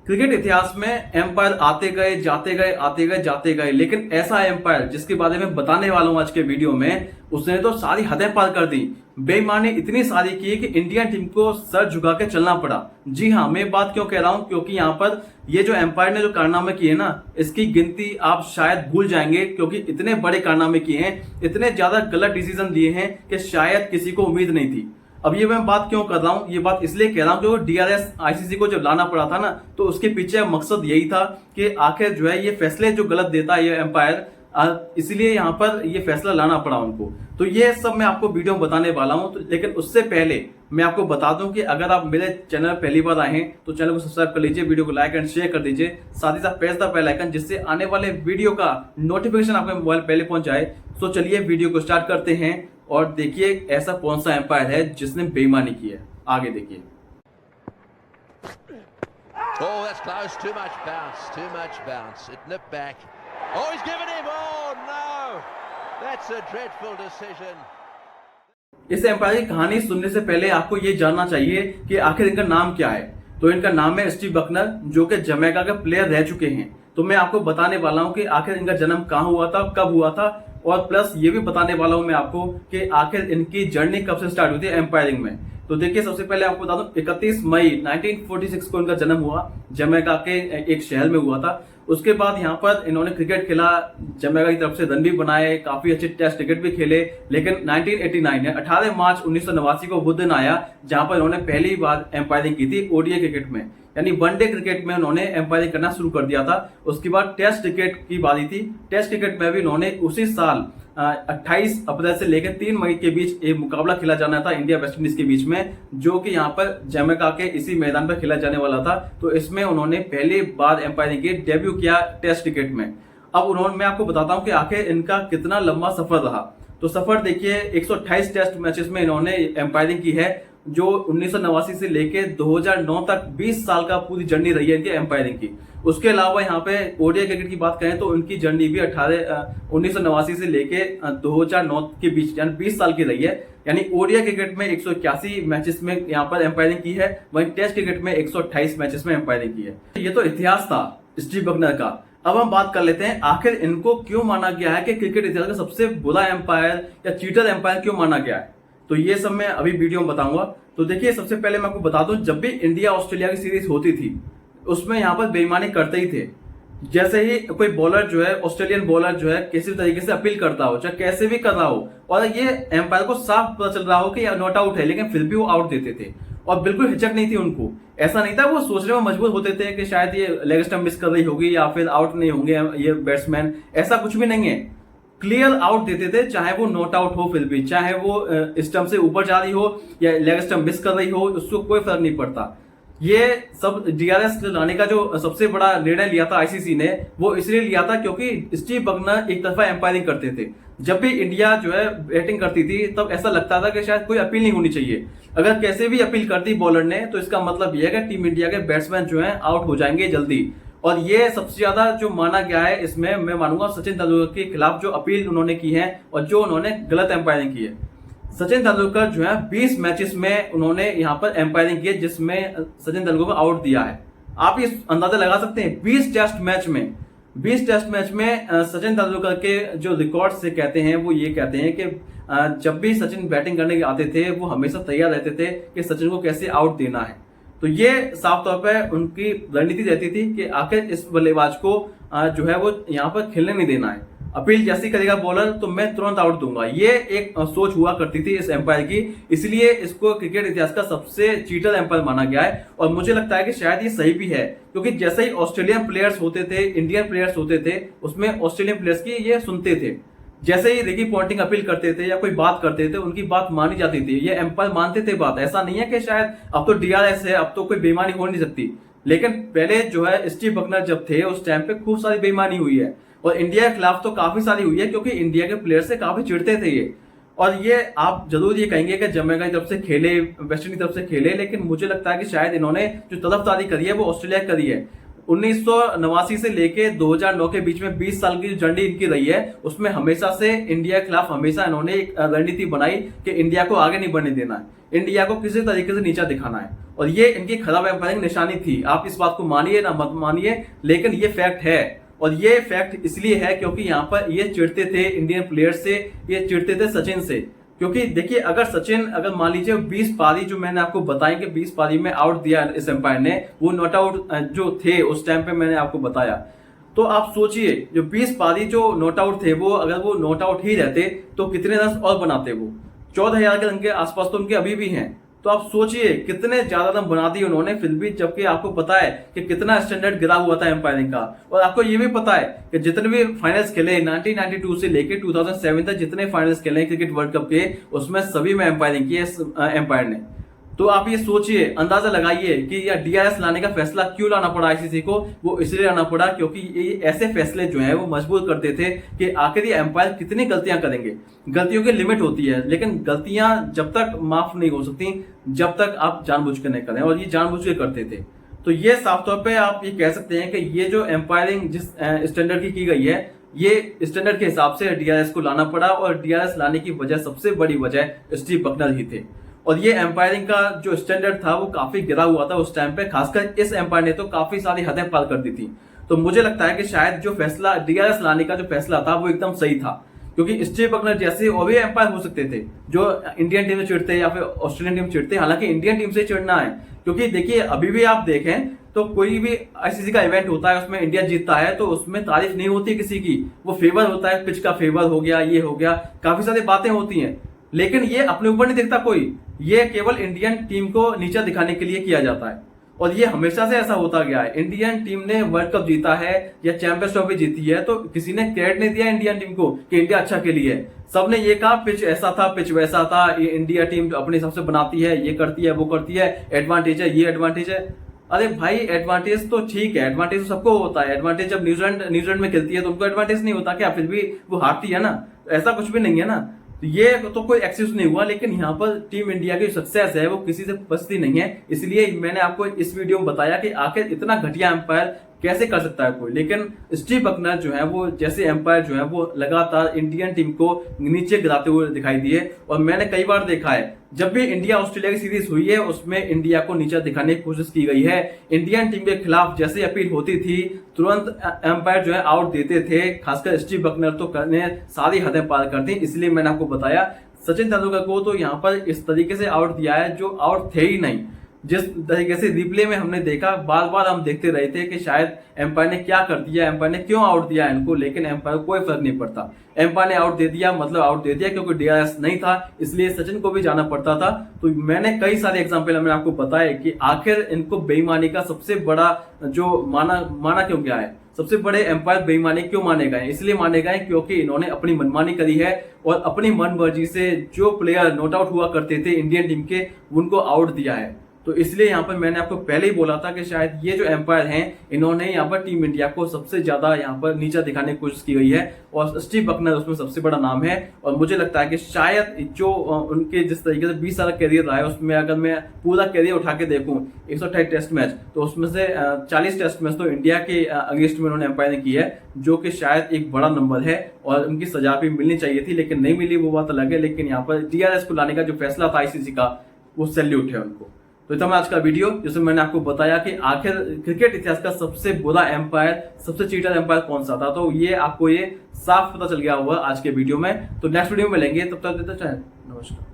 Cricket इतिहास में empire आते गए जाते गए आते गए जाते गए, लेकिन ऐसा एम्पायर जिसके बारे में बताने वाला हूं आज के वीडियो में, उसने तो सारी हदें पार कर दी। बेईमानी इतनी सारी की कि इंडियन टीम को सर झुका के चलना पड़ा। जी हाँ, मैं बात क्यों कह रहा हूं, क्योंकि यहाँ पर ये जो एम्पायर ने जो कारनामे किए ना, इसकी गिनती आप शायद भूल जाएंगे, क्योंकि इतने बड़े कारनामे किए हैं, इतने ज्यादा गलत डिसीजन लिए हैं कि शायद किसी को उम्मीद नहीं थी। अब ये मैं बात क्यों कर रहा हूं, ये बात इसलिए कह रहा हूं क्योंकि डीआरएस आईसीसी को जब लाना पड़ा था ना, तो उसके पीछे मकसद यही था कि आखिर जो है ये फैसले जो गलत देता है ये एम्पायर, इसलिए यहाँ पर ये फैसला लाना पड़ा उनको। तो ये सब मैं आपको वीडियो में बताने वाला हूं, तो लेकिन उससे पहले मैं आपको बता दूं कि अगर आप मेरे चैनल पहली बार आए हैं तो चैनल को सब्सक्राइब कर लीजिए, वीडियो को लाइक एंड शेयर कर दीजिए, साथ ही साथ प्रेस द बेल आइकन जिससे आने वाले वीडियो का नोटिफिकेशन आपके मोबाइल पहले पहुंच जाए। तो चलिए वीडियो को स्टार्ट करते हैं और देखिए ऐसा कौन सा एम्पायर है जिसने बेईमानी की है। आगे देखिए। Oh, that's close. Too much bounce. Too much bounce. It nipped back. Oh, he's given him. Oh, no. That's a dreadful decision. इस एम्पायर की कहानी सुनने से पहले आपको ये जानना चाहिए कि आखिर इनका नाम क्या है। तो इनका नाम है स्टीव बकनर, जो कि जमैका के प्लेयर रह चुके हैं। तो मैं आपको बताने वाला हूं कि आखिर इनका जन्म कहां हुआ था, कब हुआ था, और प्लस ये भी बताने वाला हूं मैं आपको कि आखिर इनकी जर्नी कब से स्टार्ट हुई थी एम्पायरिंग में। तो देखिए, सबसे पहले आपको बता दूं 31 मई 1946 को इनका जन्म हुआ, जमैका के एक शहर में हुआ था। उसके बाद यहाँ पर इन्होंने क्रिकेट खेला, जमैका की तरफ से रन भी बनाए, काफी अच्छे टेस्ट क्रिकेट भी खेले। लेकिन 1989 है 18 मार्च 1989 को वो दिन आया जहां पर इन्होंने पहली बार एम्पायरिंग की थी ओडीआई क्रिकेट में, यानी वनडे क्रिकेट में उन्होंने एम्पायरिंग करना शुरू कर दिया था। उसके बाद टेस्ट क्रिकेट की बारी थी। टेस्ट क्रिकेट में भी उन्होंने उसी साल 28 अप्रैल से लेकर 3 मई के बीच एक मुकाबला खेला जाना था इंडिया वेस्ट इंडीज के बीच में, जो कि यहाँ पर जमैका के इसी मैदान पर खेला जाने वाला था। तो इसमें उन्होंने पहली बार एम्पायरिंग की, डेब्यू किया टेस्ट क्रिकेट में। अब मैं आपको बताता हूँ कि आखिर इनका कितना लंबा सफर रहा। तो सफर देखिए, 128 टेस्ट मैचेस में इन्होंने एम्पायरिंग की है, जो 1989 से लेके 2009 तक 20 साल का पूरी जर्नी रही है इनकी एम्पायरिंग की। उसके अलावा यहाँ पे ओडीआई क्रिकेट की बात करें तो उनकी जर्नी भी 1989 से लेके 2009 के बीच यानी 20 साल की रही है। यानी ओडीआई क्रिकेट में 181 मैचेस में यहाँ पर एम्पायरिंग की है, वहीं टेस्ट क्रिकेट में 128 मैचेस में एम्पायरिंग की है। ये तो इतिहास था स्टीव बकनर का। अब हम बात कर लेते हैं आखिर इनको क्यों माना गया है कि क्रिकेट इतिहास का सबसे बुरा एम्पायर या चीटर एम्पायर क्यों माना गया है। तो ये सब मैं अभी वीडियो में बताऊंगा। तो देखिए, सबसे पहले मैं आपको बता दूं, जब भी इंडिया ऑस्ट्रेलिया की सीरीज होती थी उसमें यहाँ पर बेईमानी करते ही थे। जैसे ही कोई बॉलर जो है, ऑस्ट्रेलियन बॉलर जो है, किसी भी तरीके से अपील करता हो, चाहे कैसे भी कर रहा हो, और ये एम्पायर को साफ पता चल रहा हो कि नॉट आउट है, लेकिन फिर भी वो आउट देते थे और बिल्कुल हिचक नहीं थी उनको। ऐसा नहीं था वो सोचने में मजबूर होते थे कि शायद ये लेग स्टंप मिस कर रही होगी या फिर आउट नहीं होंगे ये बैट्समैन। ऐसा कुछ भी नहीं है, क्लियर आउट देते थे, चाहे वो नॉट आउट हो, फिर भी चाहे वो स्टंप से ऊपर जा रही हो या लेग स्टंप मिस कर रही हो, उसको कोई फर्क नहीं पड़ता। ये सब डीआरएस लाने का जो सबसे बड़ा निर्णय लिया था आईसीसी ने, वो इसलिए लिया था क्योंकि स्टीव बकनर एक तरफा एम्पायरिंग करते थे। जब भी इंडिया जो है बैटिंग करती थी तब ऐसा लगता था कि शायद कोई अपील नहीं होनी चाहिए। अगर कैसे भी अपील कर दी बॉलर ने तो इसका मतलब यह है कि टीम इंडिया के बैट्समैन जो है आउट हो जाएंगे जल्दी। और ये सबसे ज्यादा जो माना गया है इसमें मैं मानूंगा सचिन तेंदुलकर के खिलाफ जो अपील उन्होंने की है और जो उन्होंने गलत एम्पायरिंग की है। सचिन तेंदुलकर जो है 20 मैचेस में उन्होंने यहाँ पर एम्पायरिंग की है जिसमें सचिन तेंदुलकर को आउट दिया है। आप इस अंदाजा लगा सकते हैं 20 टेस्ट मैच में सचिन तेंदुलकर के जो रिकॉर्ड से कहते हैं वो ये कहते हैं कि जब भी सचिन बैटिंग करने आते थे वो हमेशा तैयार रहते थे कि सचिन को कैसे आउट देना है। तो ये साफ तौर पर उनकी रणनीति रहती थी कि आखिर इस बल्लेबाज को जो है वो यहाँ पर खेलने नहीं देना है, अपील जैसी करेगा बॉलर तो मैं तुरंत आउट दूंगा। ये एक सोच हुआ करती थी इस एम्पायर की, इसलिए इसको क्रिकेट इतिहास का सबसे चीटर एम्पायर माना गया है। और मुझे लगता है कि शायद ये सही भी है, क्योंकि जैसे ही ऑस्ट्रेलियन प्लेयर्स होते थे, इंडियन प्लेयर्स होते थे, उसमें ऑस्ट्रेलियन प्लेयर्स की ये सुनते थे। जैसे ही रिकी पॉन्टिंग अपील करते थे या कोई बात करते थे उनकी बात मानी जाती थी, ये एम्पायर मानते थे बात। ऐसा नहीं है कि शायद अब तो डीआरएस है, अब तो कोई बेईमानी हो नहीं सकती, लेकिन पहले जो है स्टीव बकनर जब थे उस टाइम पे खूब सारी बेईमानी हुई है और इंडिया के खिलाफ तो काफी सारी हुई है, क्योंकि इंडिया के प्लेयर से काफी चिढ़ते थे ये। और ये आप जरूर ये कहेंगे कि जमैका की तरफ से खेले, वेस्ट इंडीज की तरफ से खेले, लेकिन मुझे लगता है कि शायद इन्होंने जो तरफदारी करी है वो ऑस्ट्रेलिया करी है। 1989 से लेके 2009 के बीच में 20 साल की जो जर्नी इनकी रही है उसमें हमेशा से इंडिया के खिलाफ हमेशा इन्होंने एक रणनीति बनाई कि इंडिया को आगे नहीं बढ़ने देना है, इंडिया को किसी तरीके से नीचा दिखाना है, और ये इनकी खराब एम्पायरिंग निशानी थी। आप इस बात को मानिए ना मत मानिए, लेकिन ये फैक्ट है। और ये फैक्ट इसलिए है क्योंकि यहाँ पर ये चिढ़ते थे इंडियन प्लेयर्स से, ये चिढ़ते थे सचिन से। क्योंकि देखिए, अगर सचिन अगर मान लीजिए 20 पारी जो मैंने आपको बताई कि 20 पारी में आउट दिया इस एम्पायर ने, वो नॉट आउट जो थे उस टाइम पे मैंने आपको बताया, तो आप सोचिए जो 20 पारी जो नॉट आउट थे, वो अगर वो नॉट आउट ही रहते तो कितने रन और बनाते। वो 14,000 के रन के आसपास तो उनके अभी भी हैं। तो आप सोचिए कितने ज्यादा रन बना दिए उन्होंने, फिर भी, जबकि आपको पता है कि कितना स्टैंडर्ड गिरा हुआ था एम्पायरिंग का। और आपको ये भी पता है कि जितने भी फाइनल्स खेले 1992 से लेके 2007 तक जितने फाइनल्स खेले क्रिकेट वर्ल्ड कप के, उसमें सभी में एम्पायरिंग की एम्पायर ने। तो आप ये सोचिए, अंदाजा लगाइए कि यह डीआरएस लाने का फैसला क्यों लाना पड़ा आईसीसी को। वो इसलिए लाना पड़ा क्योंकि ये ऐसे फैसले जो है वो मजबूर करते थे कि आखिर ये एम्पायर कितनी गलतियां करेंगे। गलतियों की लिमिट होती है, लेकिन गलतियां जब तक माफ नहीं हो सकती जब तक आप जानबूझ कर नहीं करें, और ये जानबूझ के करते थे। तो ये साफ तौर पर आप ये कह सकते हैं कि ये जो एम्पायरिंग जिस स्टैंडर्ड की गई है, ये स्टैंडर्ड के हिसाब से डीआरएस को लाना पड़ा। और डीआरएस लाने की वजह, सबसे बड़ी वजह स्टीव बकनर ही थे। और ये एम्पायरिंग का जो स्टैंडर्ड था वो काफी गिरा हुआ था उस टाइम पे, खासकर इस एम्पायर ने तो काफी सारी हदें पार कर दी थी। तो मुझे लगता है कि शायद जो फैसला डीआरएस लाने का जो फैसला था वो एकदम सही था, क्योंकि स्टीव बकनर जैसे और भी एम्पायर हो सकते थे जो इंडियन टीम से चिढ़ते या फिर ऑस्ट्रेलियन टीम चिढ़ते। हालांकि इंडियन टीम से चिढ़ना है, क्योंकि देखिए अभी भी आप देखें तो कोई भी आईसीसी का इवेंट होता है, उसमें इंडिया जीतता है तो उसमें तारीफ नहीं होती किसी की, वो फेवर होता है, पिच का फेवर हो गया, ये हो गया, काफी सारी बातें होती हैं। लेकिन ये अपने ऊपर नहीं दिखता कोई, ये केवल इंडियन टीम को नीचा दिखाने के लिए किया जाता है। और ये हमेशा से ऐसा होता गया है। इंडियन टीम ने वर्ल्ड कप जीता है या चैंपियंस ट्रॉफी जीती है तो किसी ने क्रेडिट नहीं दिया इंडियन टीम को कि इंडिया अच्छा खेली है। सबने ये कहा पिच ऐसा था, पिच वैसा था, ये इंडिया टीम अपने हिसाब से बनाती है, ये करती है, वो करती है, एडवांटेज है, ये एडवांटेज है। अरे भाई, एडवांटेज तो ठीक है, एडवांटेज तो सबको होता है। एडवांटेज जब न्यूजीलैंड में खेलती है तो उनको एडवांटेज नहीं होता क्या? फिर भी वो हारती है ना, ऐसा कुछ भी नहीं है ना। ये तो कोई एक्सक्यूज नहीं हुआ, लेकिन यहाँ पर टीम इंडिया की सक्सेस है वो किसी से बचती नहीं है। इसलिए मैंने आपको इस वीडियो में बताया कि आखिर इतना घटिया एम्पायर कैसे कर सकता है कोई। लेकिन स्टीव बकनर जो है वो जैसे एम्पायर जो है वो लगातार इंडियन टीम को नीचे गिराते हुए दिखाई दिए। और मैंने कई बार देखा है जब भी इंडिया ऑस्ट्रेलिया की सीरीज हुई है उसमें इंडिया को नीचे दिखाने की कोशिश की गई है। इंडियन टीम के खिलाफ जैसे अपील होती थी तुरंत एम्पायर जो है आउट देते थे, खासकर स्टीव बकनर तो करने सारी हदें पार करती। इसलिए मैंने आपको बताया सचिन तेंदुलकर को तो यहाँ पर इस तरीके से आउट दिया है जो आउट थे ही नहीं। जिस तरीके से रिप्ले में हमने देखा, बार बार हम देखते रहे थे कि शायद एम्पायर ने क्या कर दिया, एम्पायर ने क्यों आउट दिया इनको, लेकिन एम्पायर को कोई फर्क नहीं पड़ता। एम्पायर ने आउट दे दिया मतलब आउट दे दिया, क्योंकि डीआरएस नहीं था इसलिए सचिन को भी जाना पड़ता था। तो मैंने कई सारे एग्जाम्पल मैंने आपको बताया कि आखिर इनको बेईमानी का सबसे बड़ा जो माना क्यों गया है, सबसे बड़े एम्पायर बेईमानी क्यों माने गए? इसलिए माने गए क्योंकि इन्होंने अपनी मनमानी करी है और अपनी मनमर्जी से जो प्लेयर नॉट आउट हुआ करते थे इंडियन टीम के उनको आउट दिया है। तो इसलिए यहाँ पर मैंने आपको पहले ही बोला था कि शायद ये जो एम्पायर हैं इन्होंने यहाँ पर टीम इंडिया को सबसे ज्यादा यहाँ पर नीचा दिखाने की कोशिश की गई है, और स्टीव बकनर उसमें सबसे बड़ा नाम है। और मुझे लगता है कि शायद जो उनके जिस तरीके से 20 साल कैरियर रहा है उसमें अगर मैं पूरा कैरियर उठा के देखूं 128 टेस्ट मैच, तो उसमें से 40 टेस्ट मैच तो इंडिया के अगेंस्ट में उन्होंने एम्पायरिंग की है, जो कि शायद एक बड़ा नंबर है। और उनकी सजा भी मिलनी चाहिए थी लेकिन नहीं मिली, वो बात अलग है। लेकिन यहाँ पर डीआरएस को लाने का जो फैसला था आईसीसी का, वो सैल्यूट है उनको। तो था आज का वीडियो जिसमें मैंने आपको बताया कि आखिर क्रिकेट इतिहास का सबसे बुरा एम्पायर, सबसे चीटर एम्पायर कौन सा था। तो ये आपको ये साफ पता चल गया होगा आज के वीडियो में। तो नेक्स्ट वीडियो में मिलेंगे, तब तक नमस्कार।